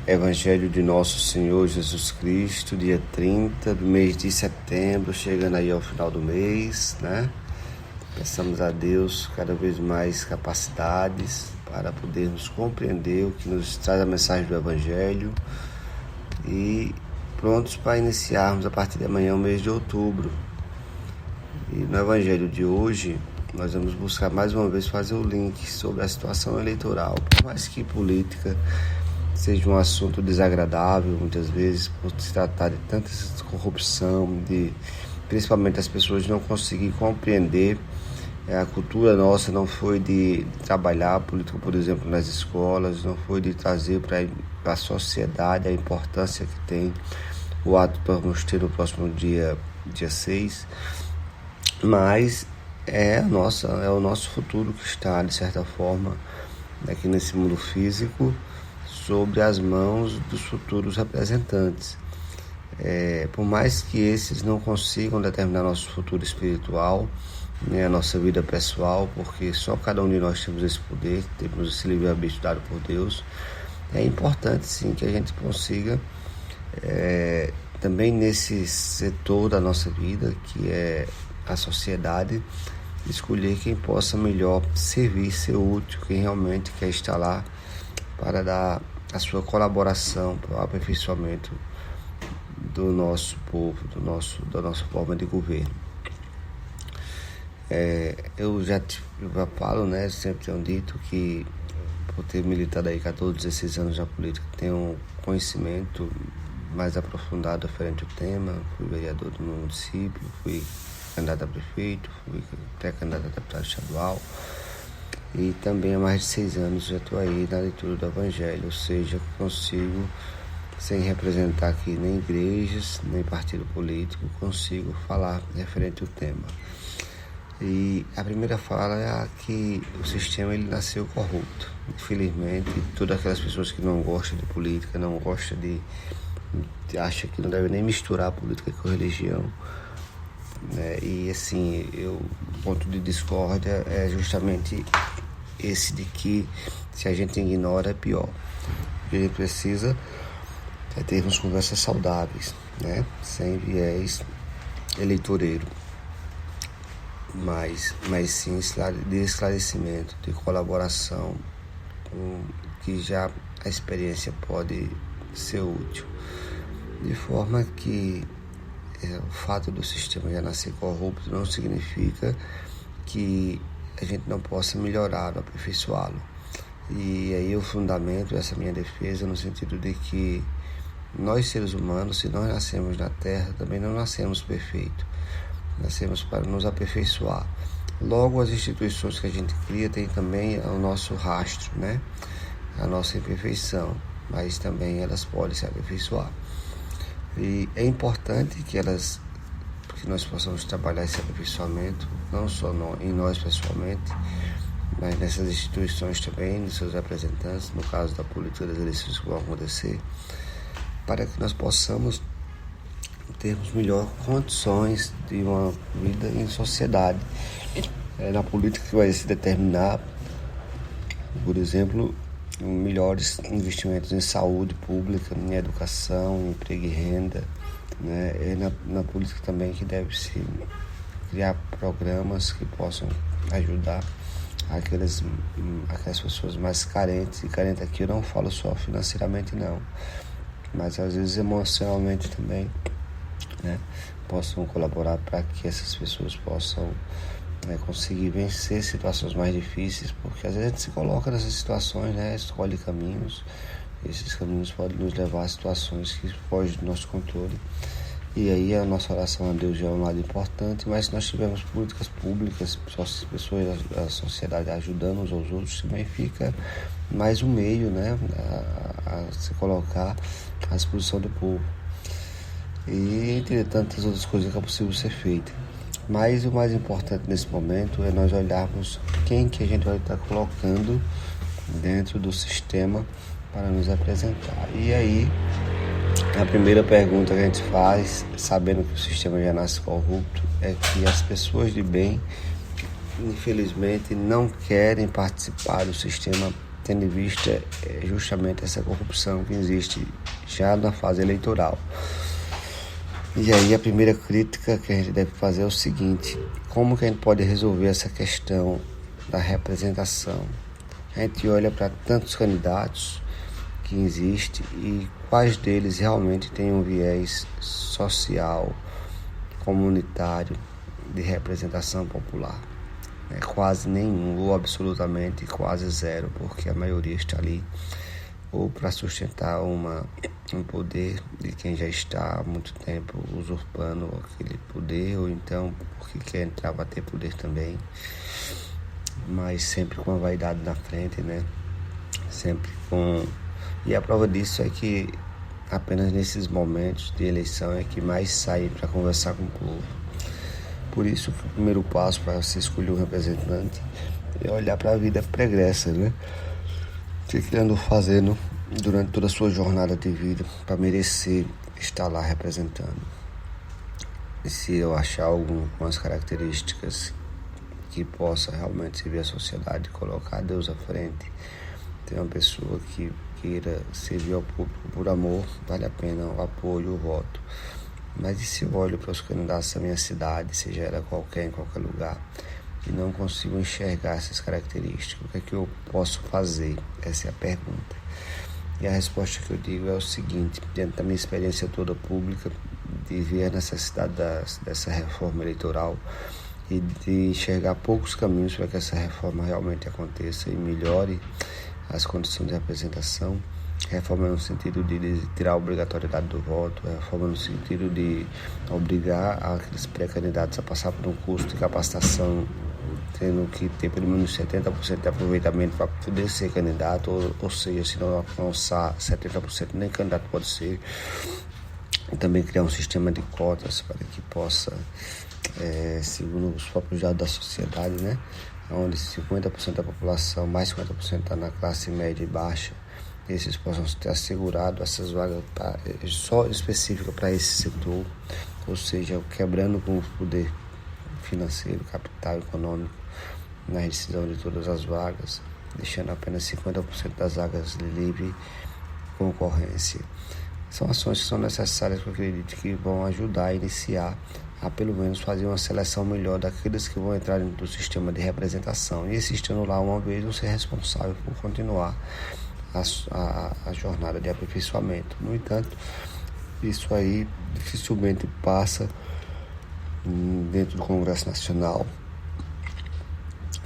Evangelho de Nosso Senhor Jesus Cristo, dia 30 do mês de setembro, chegando aí ao final do mês, né? Peçamos a Deus cada vez mais capacidades para podermos compreender o que nos traz a mensagem do Evangelho e prontos para iniciarmos a partir de amanhã o mês de outubro. E no Evangelho de hoje, nós vamos buscar mais uma vez fazer o link sobre a situação eleitoral, por mais que política seja um assunto desagradável, muitas vezes, por se tratar de tanta corrupção, principalmente as pessoas não conseguirem compreender. A cultura nossa não foi de trabalhar a política, por exemplo, nas escolas, não foi de trazer para a sociedade a importância que tem o ato que vamos ter no próximo dia 6, mas é o nosso futuro que está, de certa forma, aqui nesse mundo físico, sobre as mãos dos futuros representantes. Por mais que esses não consigam determinar nosso futuro espiritual, né, a nossa vida pessoal, porque só cada um de nós temos esse poder, temos esse livre-arbítrio dado por Deus, é importante sim que a gente consiga, também nesse setor da nossa vida, que é a sociedade, escolher quem possa melhor servir, ser útil, quem realmente quer estar lá para dar a sua colaboração para o aperfeiçoamento do nosso povo, da nossa forma de governo. Eu já falo, né, sempre tenho dito que, por ter militado aí 14, 16 anos na política, tenho um conhecimento mais aprofundado referente ao tema. Fui vereador do meu município, fui candidato a prefeito, fui pré-candidato a deputado estadual. E também há mais de 6 anos já estou aí na leitura do Evangelho, ou seja, consigo, sem representar aqui nem igrejas, nem partido político, consigo falar referente ao tema. E a primeira fala é que o sistema ele nasceu corrupto. Infelizmente, todas aquelas pessoas que não gostam de política, não gostam acham que não deve nem misturar a política com a religião, né? E assim, o ponto de discórdia é justamente esse de que se a gente ignora é pior. O que a gente precisa é termos conversas saudáveis, né? Sem viés eleitoreiro, mas sim de esclarecimento, de colaboração, que já a experiência pode ser útil. De forma que o fato do sistema já nascer corrupto não significa que a gente não possa melhorar, aperfeiçoá-lo. E aí o fundamento dessa minha defesa no sentido de que nós seres humanos, se nós nascemos na Terra, também não nascemos perfeitos. Nascemos para nos aperfeiçoar. Logo, as instituições que a gente cria têm também o nosso rastro, né? A nossa imperfeição, mas também elas podem se aperfeiçoar. E é importante que nós possamos trabalhar esse aperfeiçoamento, não só em nós pessoalmente, mas nessas instituições também, nos seus representantes, no caso da política das eleições que vão acontecer, para que nós possamos termos melhores condições de uma vida em sociedade. Na política que vai se determinar, por exemplo, melhores investimentos em saúde pública, em educação, em emprego e renda, né? Na política também que deve-se criar programas que possam ajudar aquelas pessoas mais carentes. E carente aqui eu não falo só financeiramente não, mas às vezes emocionalmente também, né? Possam colaborar para que essas pessoas possam conseguir vencer situações mais difíceis, porque às vezes a gente se coloca nessas situações, né? Escolhe caminhos, esses caminhos podem nos levar a situações que fogem do nosso controle, e aí a nossa oração a Deus já é um lado importante, mas se nós tivermos políticas públicas, pessoas da sociedade ajudando uns aos outros, também fica mais um meio, né? A se colocar à disposição do povo, e entre tantas outras coisas que é possível ser feita. Mas o mais importante nesse momento é nós olharmos quem que a gente vai estar colocando dentro do sistema para nos apresentar. E aí, a primeira pergunta que a gente faz, sabendo que o sistema já nasce corrupto, é que as pessoas de bem, infelizmente, não querem participar do sistema tendo em vista justamente essa corrupção que existe já na fase eleitoral. E aí a primeira crítica que a gente deve fazer é o seguinte: como que a gente pode resolver essa questão da representação? A gente olha para tantos candidatos que existem e quais deles realmente têm um viés social, comunitário, de representação popular. Quase nenhum, ou absolutamente quase zero, porque a maioria está ali ou para sustentar um poder de quem já está há muito tempo usurpando aquele poder, ou então porque quer entrar para ter poder também, mas sempre com a vaidade na frente, né? Sempre com... E a prova disso é que apenas nesses momentos de eleição é que mais saem para conversar com o povo. Por isso, o primeiro passo para você escolher um representante é olhar para a vida pregressa, né? O que ele andou fazendo durante toda a sua jornada de vida para merecer estar lá representando. E se eu achar algumas características que possa realmente servir a sociedade, colocar Deus à frente, ter uma pessoa que queira servir ao público por amor, vale a pena o apoio, o voto. Mas e se eu olho para os candidatos da minha cidade, seja ela em qualquer lugar, e não consigo enxergar essas características, o que é que eu posso fazer? Essa é a pergunta. E a resposta que eu digo é o seguinte: dentro da minha experiência toda pública, de ver a necessidade dessa reforma eleitoral e de enxergar poucos caminhos para que essa reforma realmente aconteça e melhore as condições de representação. Reforma no sentido de tirar a obrigatoriedade do voto, reforma no sentido de obrigar aqueles pré-candidatos a passar por um curso de capacitação, tendo que ter pelo menos 70% de aproveitamento para poder ser candidato, ou seja, se não alcançar 70%, nem candidato pode ser. E também criar um sistema de cotas para que possa, segundo os próprios dados da sociedade, né, onde 50% da população, mais 50% está na classe média e baixa, esses possam ter assegurado essas vagas só específicas para esse setor, ou seja, quebrando com o poder financeiro, capital econômico na decisão de todas as vagas, deixando apenas 50% das vagas de livre concorrência. São ações que são necessárias, que eu acredito que vão ajudar a iniciar, a pelo menos fazer uma seleção melhor daqueles que vão entrar dentro do sistema de representação. E esse estando lá uma vez, vão ser responsável por continuar a jornada de aperfeiçoamento. No entanto, isso aí dificilmente passa dentro do Congresso Nacional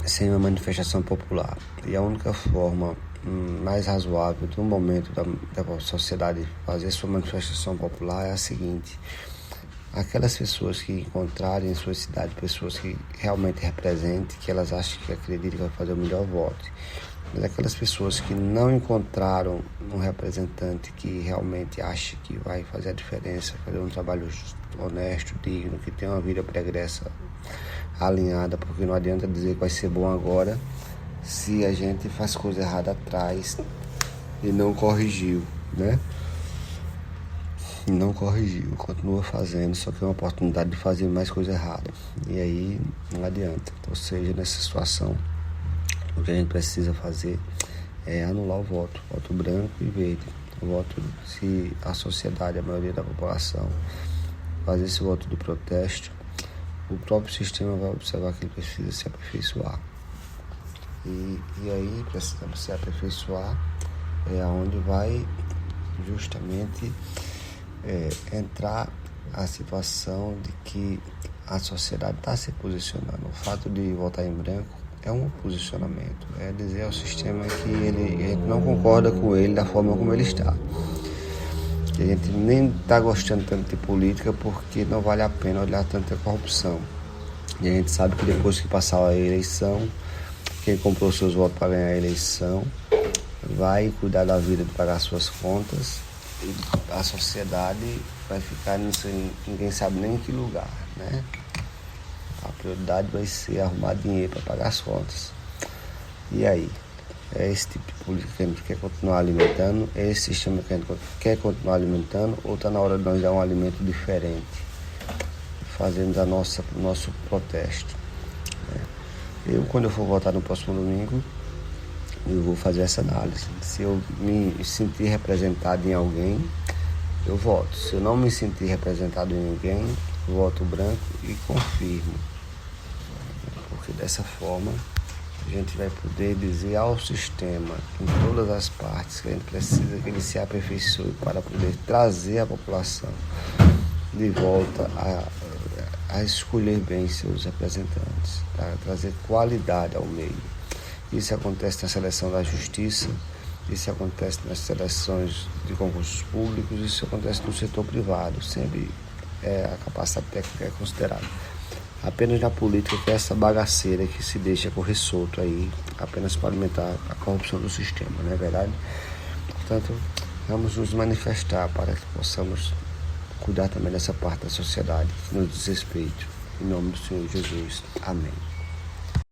sem uma manifestação popular. E a única forma mais razoável no momento da sociedade fazer sua manifestação popular é a seguinte: aquelas pessoas que encontrarem em sua cidade pessoas que realmente representem, que elas acham, que acreditam que vai fazer o melhor voto. Mas aquelas pessoas que não encontraram um representante que realmente acha que vai fazer a diferença, fazer um trabalho honesto, digno, que tem uma vida pregressa alinhada, porque não adianta dizer que vai ser bom agora se a gente faz coisa errada atrás e não corrigiu, né? Não corrigiu, continua fazendo, só que é uma oportunidade de fazer mais coisa errada. E aí não adianta. Ou seja, nessa situação, o que a gente precisa fazer é anular o voto branco e verde. O voto, se a sociedade, a maioria da população, fazer esse voto de protesto, o próprio sistema vai observar que ele precisa se aperfeiçoar. E aí, precisando se aperfeiçoar, é onde vai justamente entrar a situação de que a sociedade está se posicionando. O fato de votar em branco é um posicionamento, é dizer ao sistema que ele não concorda com ele da forma como ele está. Que a gente nem está gostando tanto de política porque não vale a pena olhar tanta corrupção. E a gente sabe que depois que passar a eleição, quem comprou seus votos para ganhar a eleição vai cuidar da vida de pagar suas contas, e a sociedade vai ficar nisso, ninguém sabe nem em que lugar, né? A prioridade vai ser arrumar dinheiro para pagar as contas. E aí? É esse tipo de política que a gente quer continuar alimentando? É esse sistema que a gente quer continuar alimentando? Ou está na hora de nós dar um alimento diferente? Fazendo o nosso protesto. Eu, quando eu for votar no próximo domingo, eu vou fazer essa análise. Se eu me sentir representado em alguém, eu voto. Se eu não me sentir representado em ninguém, eu voto branco e confirmo. Porque dessa forma a gente vai poder dizer ao sistema, em todas as partes, que a gente precisa que ele se aperfeiçoe para poder trazer a população de volta a escolher bem seus representantes, para trazer qualidade ao meio. Isso acontece na seleção da justiça, isso acontece nas seleções de concursos públicos, isso acontece no setor privado, sempre a capacidade técnica é considerada. Apenas na política que é essa bagaceira que se deixa correr solto aí, apenas para alimentar a corrupção do sistema, não é verdade? Portanto, vamos nos manifestar para que possamos cuidar também dessa parte da sociedade que nos diz respeito. Em nome do Senhor Jesus. Amém.